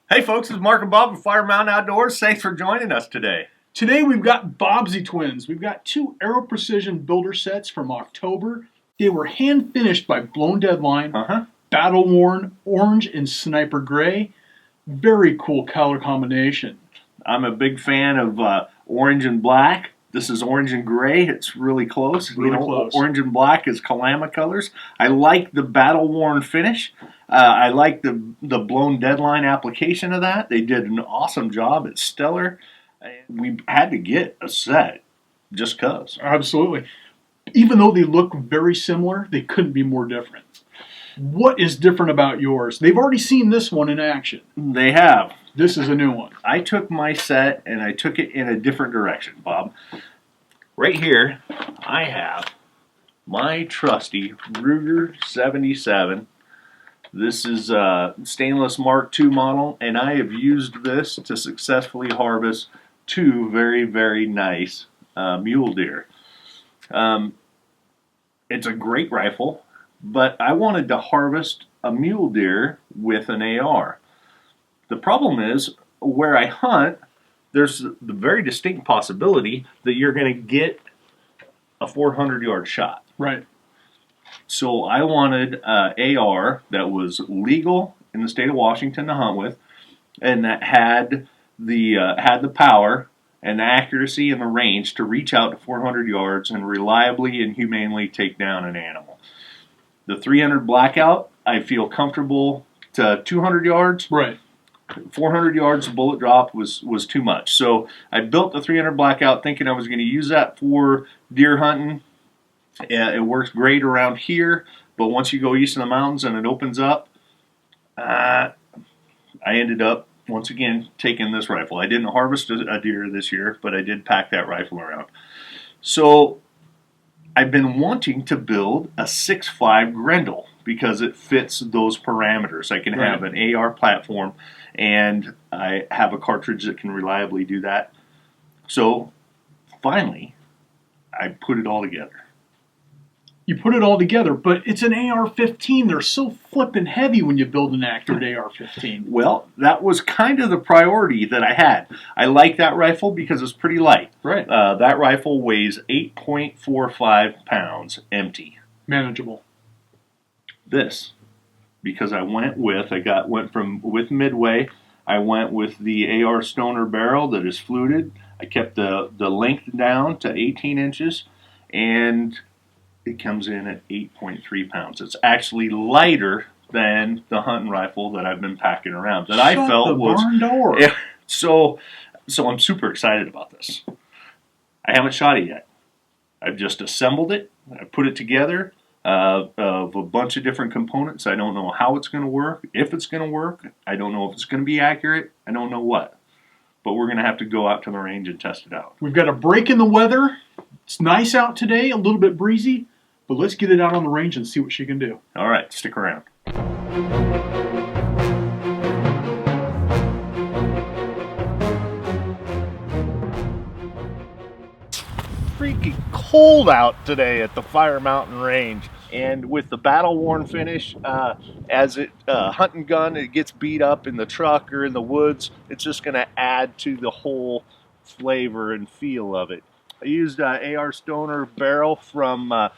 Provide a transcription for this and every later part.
Hey folks, it's Mark and Bob from Fire Mountain Outdoors. Thanks for joining us today. Today we've got Bobsy twins. We've got two Aero Precision builder sets from October. They were hand finished by BlownDeadline, battleworn orange and sniper gray. Very cool color combination. I'm a big fan of orange and black. This is orange and gray. It's really close. Really close. Orange and black is Kalama colors. I like the battle-worn finish. I like the BlownDeadline application of that. They did an awesome job. It's stellar. We had to get a set just because. Absolutely. Even though they look very similar, they couldn't be more different. What is different about yours? They've already seen this one in action. They have. This is a new one. I took my set and I took it in a different direction, Bob. Right here, I have my trusty Ruger 77. This is a stainless Mark II model, and I have used this to successfully harvest two very, very nice mule deer. It's a great rifle, but I wanted to harvest a mule deer with an AR. The problem is, where I hunt, there's the very distinct possibility that you're going to get a 400-yard shot. Right. So I wanted an AR that was legal in the state of Washington to hunt with, and that had the power and the accuracy and the range to reach out to 400 yards and reliably and humanely take down an animal. The 300 blackout, I feel comfortable to 200 yards. Right. 400 yards bullet drop was too much. So I built the 300 blackout thinking I was going to use that for deer hunting. It works great around here, but once you go east in the mountains and it opens up, I ended up, once again, taking this rifle. I didn't harvest a deer this year, but I did pack that rifle around. So I've been wanting to build a 6.5 Grendel because it fits those parameters. I can have an AR platform, and I have a cartridge that can reliably do that. So finally, I put it all together. You put it all together, but it's an AR-15. They're so flippin' heavy when you build an accurate AR-15. Well, that was kind of the priority that I had. I like that rifle because it's pretty light. Right. That rifle weighs 8.45 pounds empty. Manageable. This, because I went with Midway. I went with the AR Stoner barrel that is fluted. I kept the length down to 18 inches, and it comes in at 8.3 pounds. It's actually lighter than the hunting rifle that I've been packing around. That I felt was barn door. Yeah, so I'm super excited about this. I haven't shot it yet. I've just assembled it. I put it together of a bunch of different components. I don't know how it's going to work, if it's going to work. I don't know if it's going to be accurate. I don't know what. But we're going to have to go out to the range and test it out. We've got a break in the weather. It's nice out today, a little bit breezy, but let's get it out on the range and see what she can do. All right, stick around. Freaking cold out today at the Fire Mountain Range, and with the battle-worn finish, as it hunting gun, it gets beat up in the truck or in the woods. It's just going to add to the whole flavor and feel of it. I used AR Stoner barrel from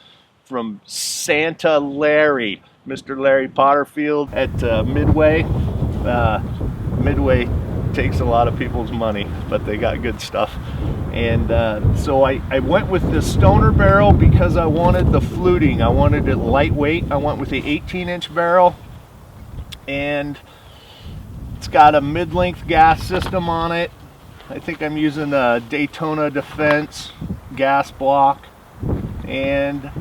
Santa Larry, Mr. Larry Potterfield at Midway. Midway takes a lot of people's money, but they got good stuff. And so I went with the Stoner barrel because I wanted the fluting. I wanted it lightweight. I went with the 18-inch barrel, and it's got a mid-length gas system on it. I think I'm using a Daytona Defense gas block, and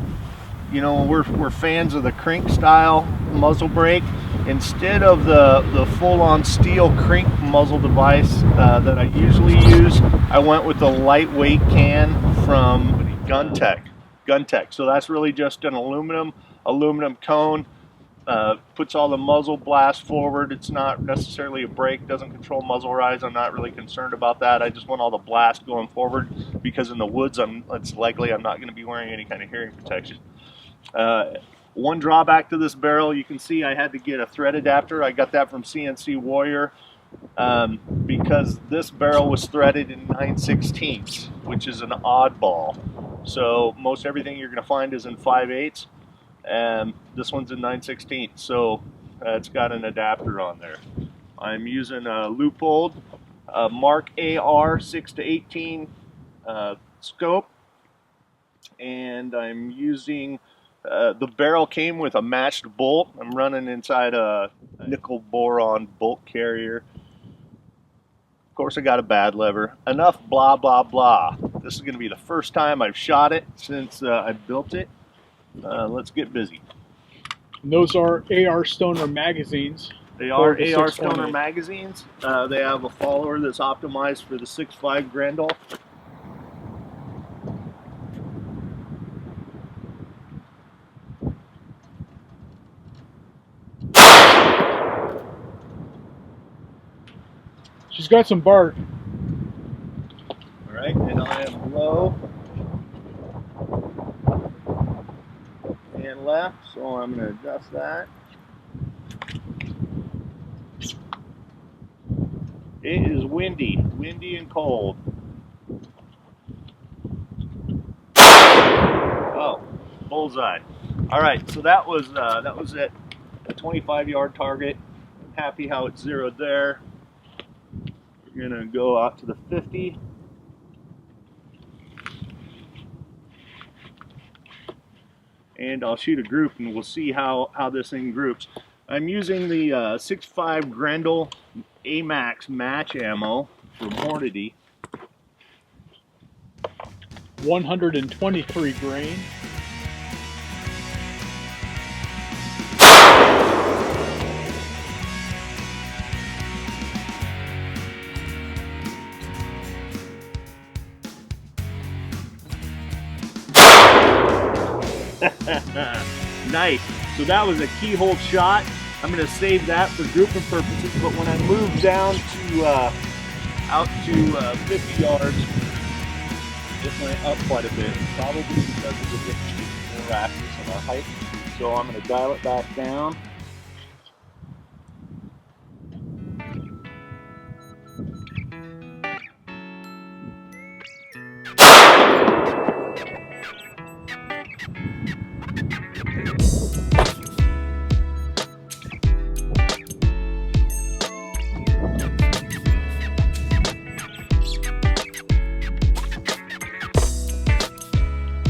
you know, we're fans of the crank style muzzle brake. Instead of the full-on steel crank muzzle device that I usually use, I went with the lightweight can from Guntech. So that's really just an aluminum cone. Puts all the muzzle blast forward. It's not necessarily a brake, doesn't control muzzle rise. I'm not really concerned about that. I just want all the blast going forward because in the woods it's likely I'm not going to be wearing any kind of hearing protection. One drawback to this barrel, you can see I had to get a thread adapter. I got that from CNC Warrior. because this barrel was threaded in 9/16, which is an oddball. So most everything you're going to find is in 5/8, and this one's in 9/16. So it's got an adapter on there. I'm using a Leupold Mark AR 6 to 18 scope, and I'm using the barrel came with a matched bolt. I'm running inside a nickel boron bolt carrier. Of course, I got a bad lever. Enough blah blah blah. This is going to be the first time I've shot it since I built it. Let's get busy. And those are AR Stoner magazines. They are the AR 6.8. Stoner magazines. They have a follower that's optimized for the 6.5 Grendel. She's got some bark. All right, and I am low and left, so I'm going to adjust that. It is windy and cold. Oh, bullseye! All right, so that was at a 25-yard target. I'm happy how it's zeroed there. We're gonna go out to the 50. And I'll shoot a group, and we'll see how this thing groups. I'm using the 6.5 Grendel AMAX match ammo for Mortity. 123 grain. Nice. So that was a keyhole shot. I'm going to save that for grouping purposes, but when I move down to out to 50 yards, it went up quite a bit, probably because of the different rashes in our height. So I'm going to dial it back down.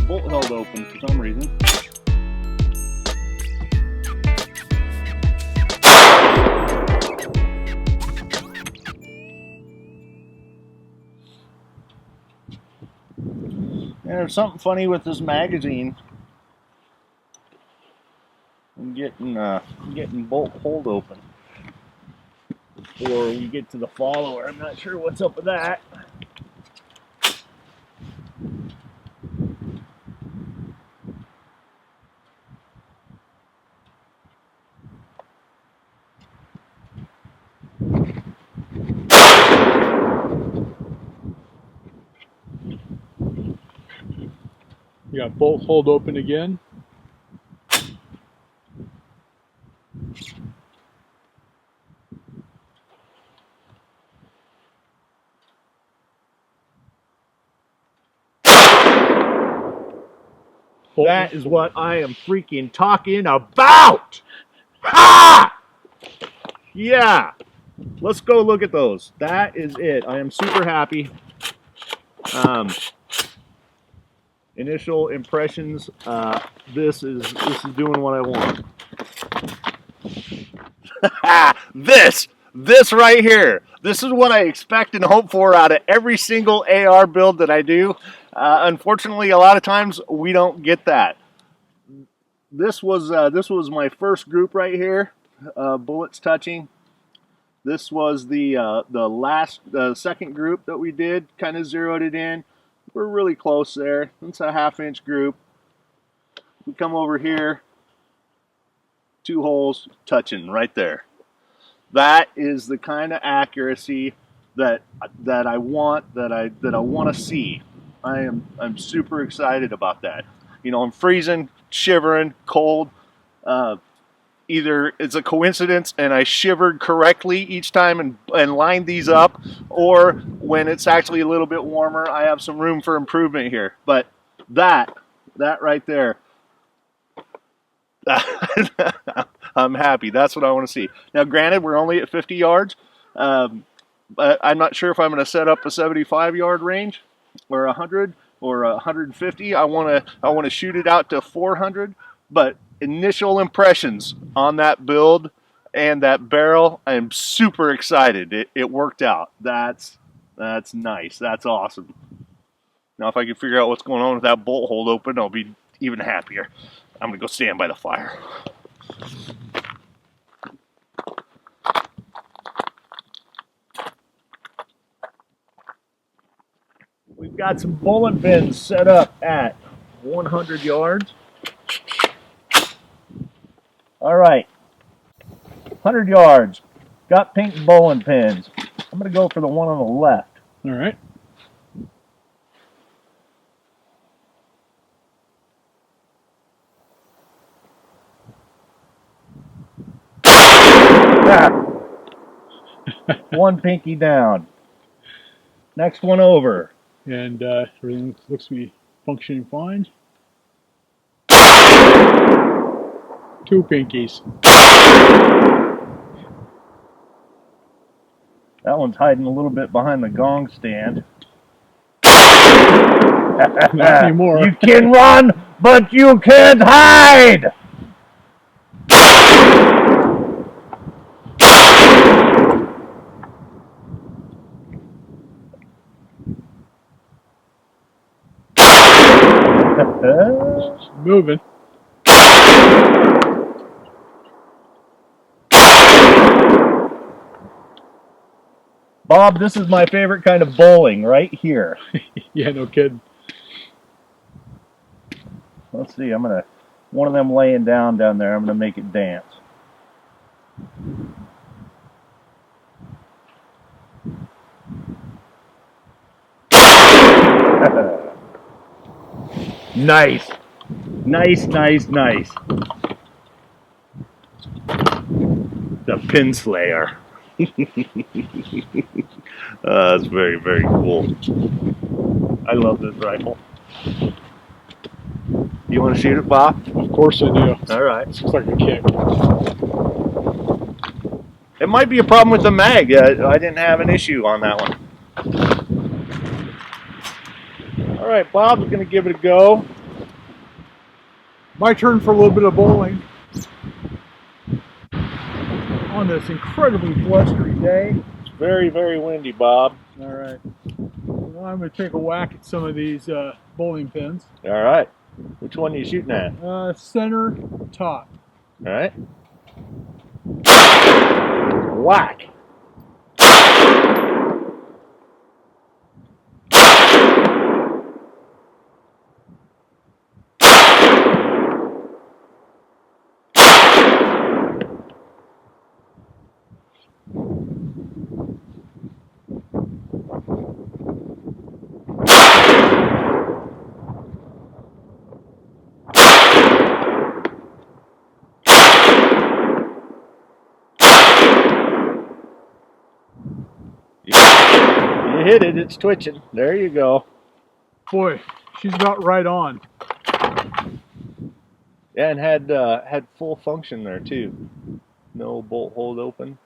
Bolt held open for some reason. And there's something funny with this magazine. I'm getting bolt hold open before we get to the follower. I'm not sure what's up with that. You got bolt hold open again. That is what I am freaking talking about! Ha! Yeah! Let's go look at those. That is it. I am super happy. Initial impressions. This is doing what I want. This right here. This is what I expect and hope for out of every single AR build that I do. Unfortunately, a lot of times we don't get that. This was my first group right here. Bullets touching. This was the second group that we did. Kind of zeroed it in. We're really close there. It's a half-inch group. We come over here. 2 holes touching right there. That is the kind of accuracy that I want, that I want to see. I'm super excited about that. You know, I'm freezing, shivering, cold. either it's a coincidence and I shivered correctly each time and lined these up, or when it's actually a little bit warmer, I have some room for improvement here. But that right there, I'm happy. That's what I want to see. Now, granted, we're only at 50 yards, but I'm not sure if I'm going to set up a 75-yard range or 100 or 150. I want to shoot it out to 400, but initial impressions on that build and that barrel, I'm super excited. It worked out. That's nice. That's awesome. Now, if I can figure out what's going on with that bolt hold open, I'll be even happier. I'm gonna go stand by the fire. We've got some bowling pins set up at 100 yards. All right, 100 yards. Got pink bowling pins. I'm gonna go for the one on the left. All right. One pinky down. Next one over. And everything looks to be functioning fine. 2 pinkies. That one's hiding a little bit behind the gong stand. Not anymore. You can run, but you can't hide! Moving. Bob, this is my favorite kind of bowling right here. Yeah, no kidding. Let's see, I'm gonna, one of them laying down there, I'm gonna make it dance. Nice. Nice, nice, nice. The pin slayer. That's very, very cool. I love this rifle. You want to shoot it, Bob? Of course I do. All right. This looks like a kick. It might be a problem with the mag. I didn't have an issue on that one. All right, Bob's going to give it a go. My turn for a little bit of bowling. On this incredibly blustery day. It's very, very windy, Bob. All right. Well, I'm going to take a whack at some of these bowling pins. All right. Which one are you shooting at? Center top. All right. Whack. You hit it, it's twitching. There you go. Boy, she's about right on. Yeah, and had full function there too. No bolt hold open.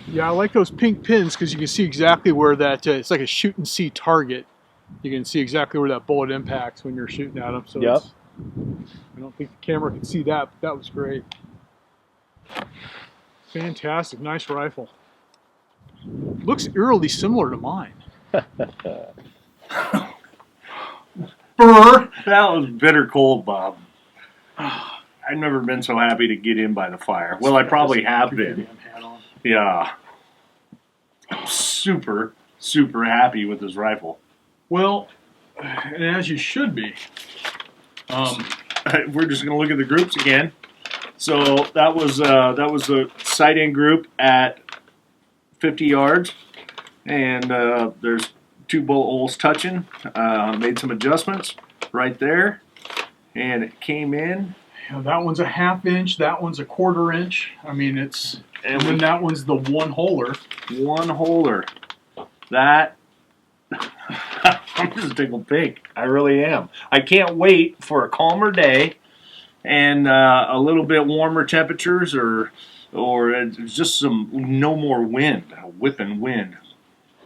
Yeah, I like those pink pins because you can see exactly where that, it's like a shoot and see target. You can see exactly where that bullet impacts when you're shooting at them. So yep. I don't think the camera can see that, but that was great. Fantastic, nice rifle. Looks eerily similar to mine. Brr. That was bitter cold, Bob. I've never been so happy to get in by the fire. Well, I probably have been. Yeah. I'm super, super happy with this rifle. Well, and as you should be. We're just going to look at the groups again. So that was a sight-in group at 50 yards, and there's 2 bullet holes touching. Made some adjustments right there, and it came in That one's a 1/2 inch. That one's a 1/4 inch. I mean, and then that one's the 1-holer. 1-holer. That I'm just tickled pink. I really am. I can't wait for a calmer day and a little bit warmer temperatures, or just no more wind, whipping wind.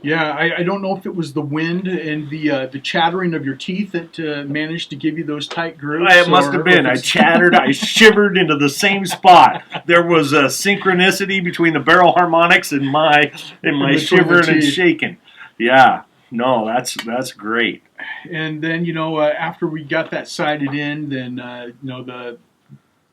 Yeah, I don't know if it was the wind and the chattering of your teeth that managed to give you those tight grooves. It must have been. I chattered. I shivered into the same spot. There was a synchronicity between the barrel harmonics and my shivering and shaking. Yeah. No, that's great. And then after we got that sighted in, then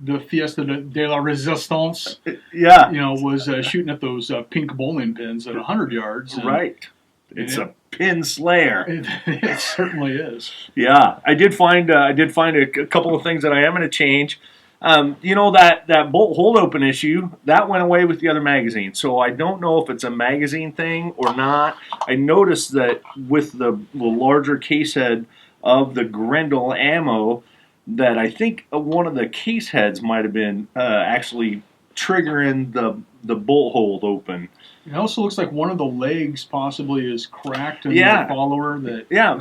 the Fiesta de la Resistance, was shooting at those pink bowling pins at 100 yards. Right. It's a pin slayer. It certainly is. Yeah, I did find a couple of things that I am going to change. That bolt hold open issue, that went away with the other magazine. So I don't know if it's a magazine thing or not. I noticed that with the larger case head of the Grendel ammo, that I think one of the case heads might have been actually triggering the bolt hold open. It also looks like one of the legs possibly is cracked in the follower.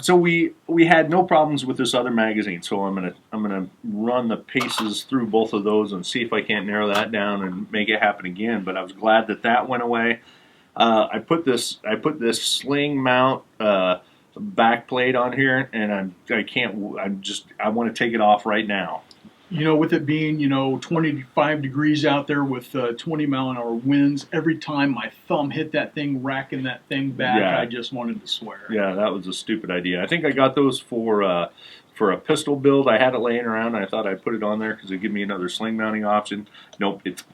So we had no problems with this other magazine. So I'm gonna run the paces through both of those and see if I can't narrow that down and make it happen again. But I was glad that went away. I put this sling mount back plate on here, and I want to take it off right now. With it being 25 degrees out there with 20-mile-an-hour winds, every time my thumb hit that thing, racking that thing back, I just wanted to swear. Yeah, that was a stupid idea. I think I got those for a pistol build. I had it laying around, and I thought I'd put it on there because it'd give me another sling mounting option. Nope, it's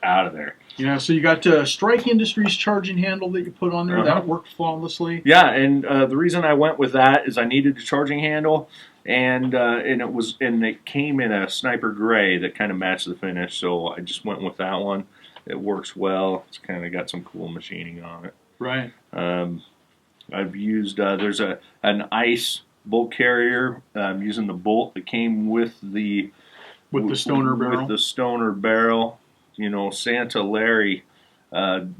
out of there. Yeah, so you got Strike Industries charging handle that you put on there. That worked flawlessly. Yeah, and the reason I went with that is I needed a charging handle, and it came in a sniper gray that kind of matched the finish, so I just went with that one. It works well. It's kind of got some cool machining on it. Right. I've used there's an ice bolt carrier. I'm using the bolt that came with the stoner barrel. With the stoner barrel. Santa Larry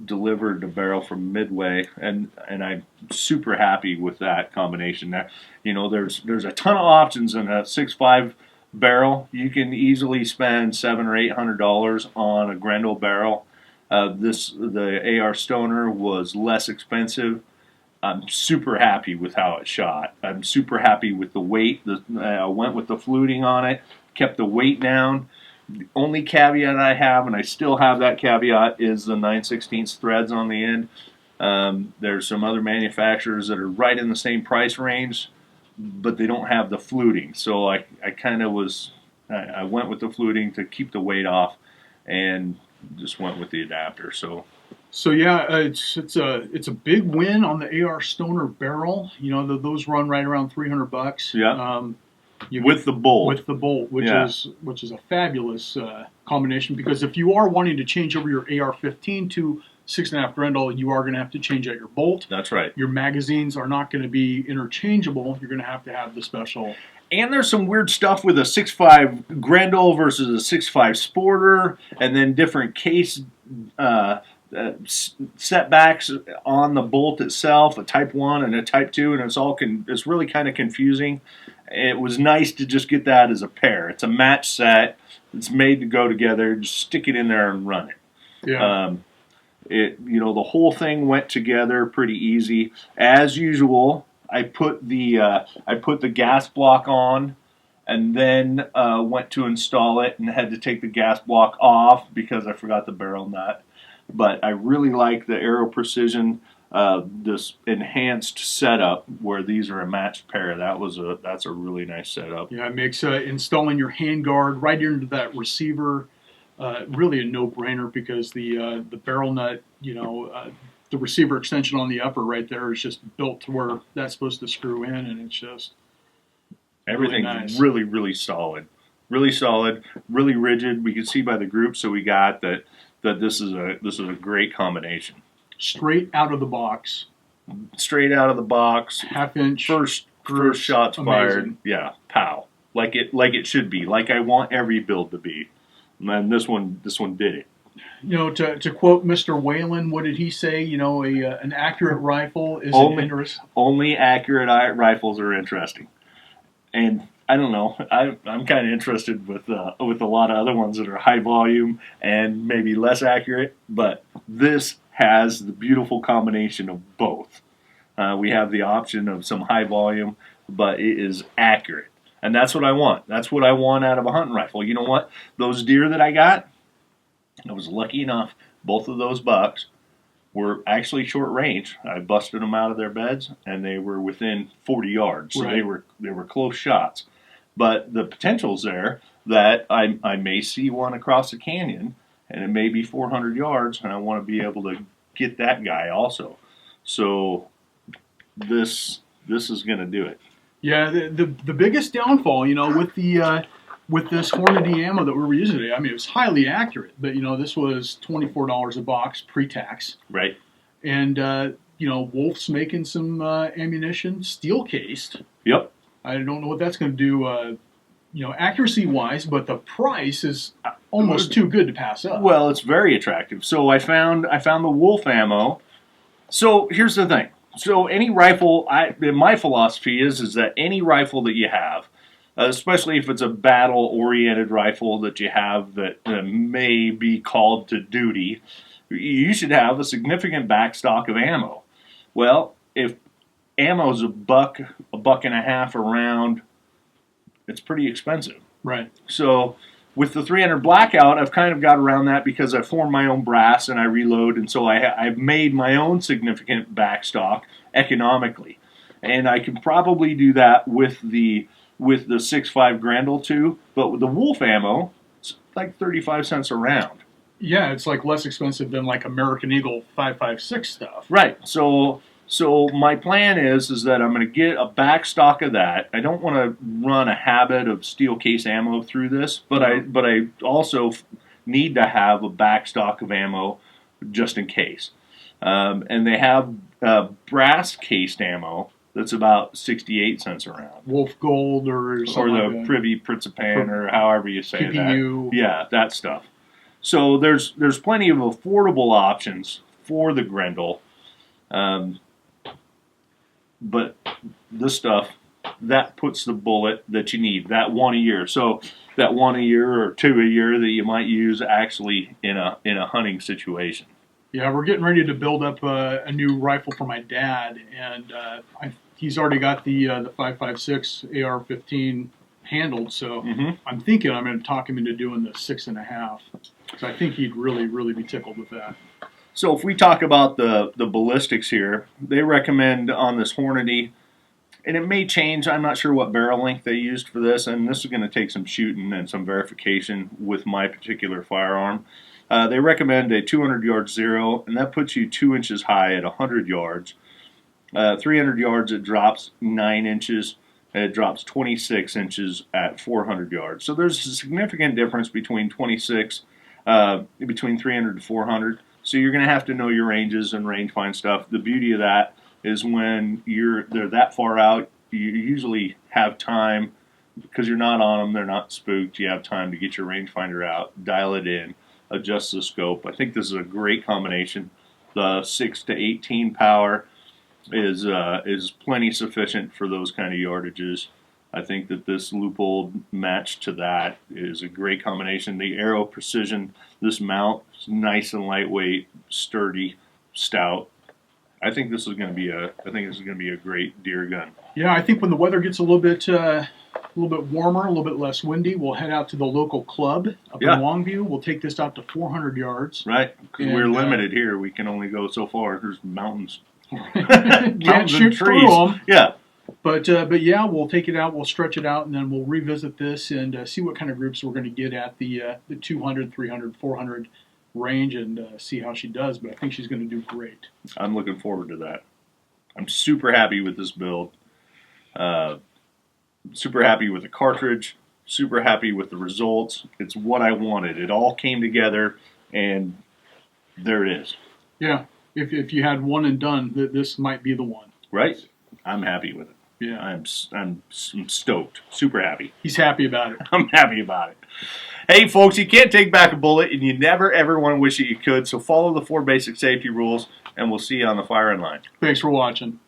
delivered the barrel from Midway, and I'm super happy with that combination. There, there's a ton of options in a 6.5 barrel. You can easily spend $700 or $800 on a Grendel barrel. The AR Stoner was less expensive. I'm super happy with how it shot. I'm super happy with the weight. I went with the fluting on it, kept the weight down. The only caveat I have, and I still have that caveat, is the 9/16 threads on the end. There's some other manufacturers that are right in the same price range, but they don't have the fluting. So I went with the fluting to keep the weight off, and just went with the adapter. So yeah, it's a big win on the AR Stoner barrel. Those run right around $300. Yeah. With the bolt, which is a fabulous combination, because if you are wanting to change over your AR15 to 6.5 Grendel, you are going to have to change out your bolt. That's right. Your magazines are not going to be interchangeable. You're going to have the special. And there's some weird stuff with a 6.5 Grendel versus a 6.5 Sporter, and then different case setbacks on the bolt itself, a Type 1 and a Type 2, and it's really kind of confusing. It was nice to just get that as a pair. It's a match set. It's made to go together. Just stick it in there and run it. Yeah. The whole thing went together pretty easy. As usual, I put the gas block on, and then went to install it and had to take the gas block off because I forgot the barrel nut. But I really like the Aero Precision, this enhanced setup where these are a matched pair. That's a really nice setup. Yeah, it makes installing your handguard right into that receiver really a no-brainer, because the barrel nut, the receiver extension on the upper right there is just built to where that's supposed to screw in, and it's just everything's really, really solid. Really solid, really rigid. We can see by the group, so we got that this is a great combination. Straight out of the box. Straight out of the box. 1/2 inch. First shots fired. Yeah, pow. like it should be, like I want every build to be. And this one did it. You know, to quote Mr. Whalen, what did he say? You know, an accurate rifle is interesting. Only accurate rifles are interesting. And I don't know, I'm kind of interested with a lot of other ones that are high volume and maybe less accurate, but this has the beautiful combination of both. We have the option of some high volume, but it is accurate. And that's what I want. That's what I want out of a hunting rifle. You know what? Those deer that I got, I was lucky enough, both of those bucks were actually short range. I busted them out of their beds, and they were within 40 yards. So Right. they were close shots. But the potential's there that I may see one across the canyon, and it may be 400 yards, and I want to be able to get that guy also. So this is going to do it. Yeah, the biggest downfall, you know, with this Hornady ammo that we were using today, I mean, it was highly accurate, but you know, this was $24 a box pre-tax, Right. and you know, Wolf's making some ammunition, steel cased. Yep. I don't know what that's going to do, you know, accuracy wise, but the price is almost too good to pass up. Well, it's very attractive. So I found the Wolf ammo. So here's the thing. So any rifle, my philosophy is that any rifle that you have, especially if it's a battle-oriented rifle that you have that may be called to duty, you should have a significant backstock of ammo. Well, if ammo's a buck and a half a round, it's pretty expensive. Right. So with the 300 Blackout, I've kind of got around that because I form my own brass and I reload, and so I've made my own significant backstock economically. And I can probably do that with the 6.5 Grendel too, but with the Wolf ammo, it's like 35 cents a round. Yeah, it's like less expensive than like American Eagle 5.56 stuff. Right. So my plan is that I'm going to get a backstock of that. I don't want to run a habit of steel case ammo through this, but I also need to have a backstock of ammo just in case. And they have brass cased ammo that's about 68 cents a round. Wolf Gold or something Or the like that. Privy Principan or however you say PPU. that. Yeah, that stuff. So there's plenty of affordable options for the Grendel. But this stuff, that puts the bullet that you need, that one a year. So that one a year or two a year that you might use actually in a hunting situation. Yeah, we're getting ready to build up a new rifle for my dad, and he's already got the 5.56 AR15 handled. So I'm thinking I'm going to talk him into doing the 6.5. So I think he'd really be tickled with that. So if we talk about the ballistics here, they recommend on this Hornady, and it may change, I'm not sure what barrel length they used for this, and this is going to take some shooting and some verification with my particular firearm. They recommend a 200-yard zero, and that puts you 2 inches high at 100 yards. 300 yards, it drops 9 inches, and it drops 26 inches at 400 yards. So there's a significant difference between between 300 to 400. So you're going to have to know your ranges and range find stuff. The beauty of that is when they're that far out, you usually have time, because you're not on them, they're not spooked. You have time to get your rangefinder out, dial it in, adjust the scope. I think this is a great combination. The 6 to 18 power is plenty sufficient for those kind of yardages. I think that this Leupold match to that is a great combination. The Aero Precision, this mount is nice and lightweight, sturdy, stout. I think this is going to be a great deer gun. Yeah, I think when the weather gets a little bit warmer, a little bit less windy, we'll head out to the local club up in Longview. We'll take this out to 400 yards. Right, because we're limited here. We can only go so far. There's mountains. Can't shoot through them. Yeah. But yeah, we'll take it out, we'll stretch it out, and then we'll revisit this and see what kind of groups we're going to get at the 200, 300, 400 range, and see how she does. But I think she's going to do great. I'm looking forward to that. I'm super happy with this build. Super happy with the cartridge. Super happy with the results. It's what I wanted. It all came together, and there it is. Yeah, if you had one and done, this might be the one. Right? I'm happy with it. Yeah. I'm stoked. Super happy. He's happy about it. I'm happy about it. Hey, folks, you can't take back a bullet, and you never, ever want to wish that you could, so follow the 4 basic safety rules, and we'll see you on the firing line. Thanks for watching.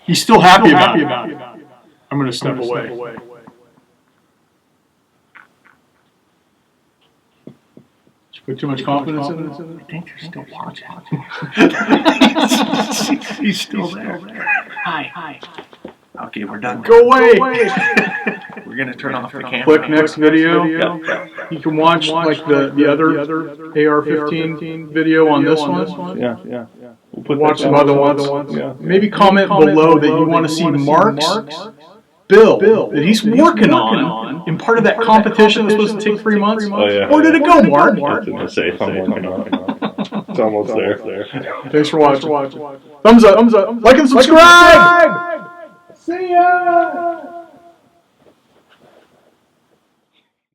He's still happy about it. I'm going to step away. Did you put too much confidence in it? I think they're still watching. He's still there. Hi. Okay, we're done. Go away! We're gonna turn off the camera. Click next video. Yep. You can watch like the other AR15 video on this one. Yeah. We'll watch some other ones. Yeah. Maybe comment below that you want to see Mark's build that he's working on in part of that competition that's supposed to take 3 months. Oh, yeah. Where did it go, Mark? It's in the safe. I'm working on it. It's almost there. Thanks for watching. Thumbs up. Like and subscribe. See ya.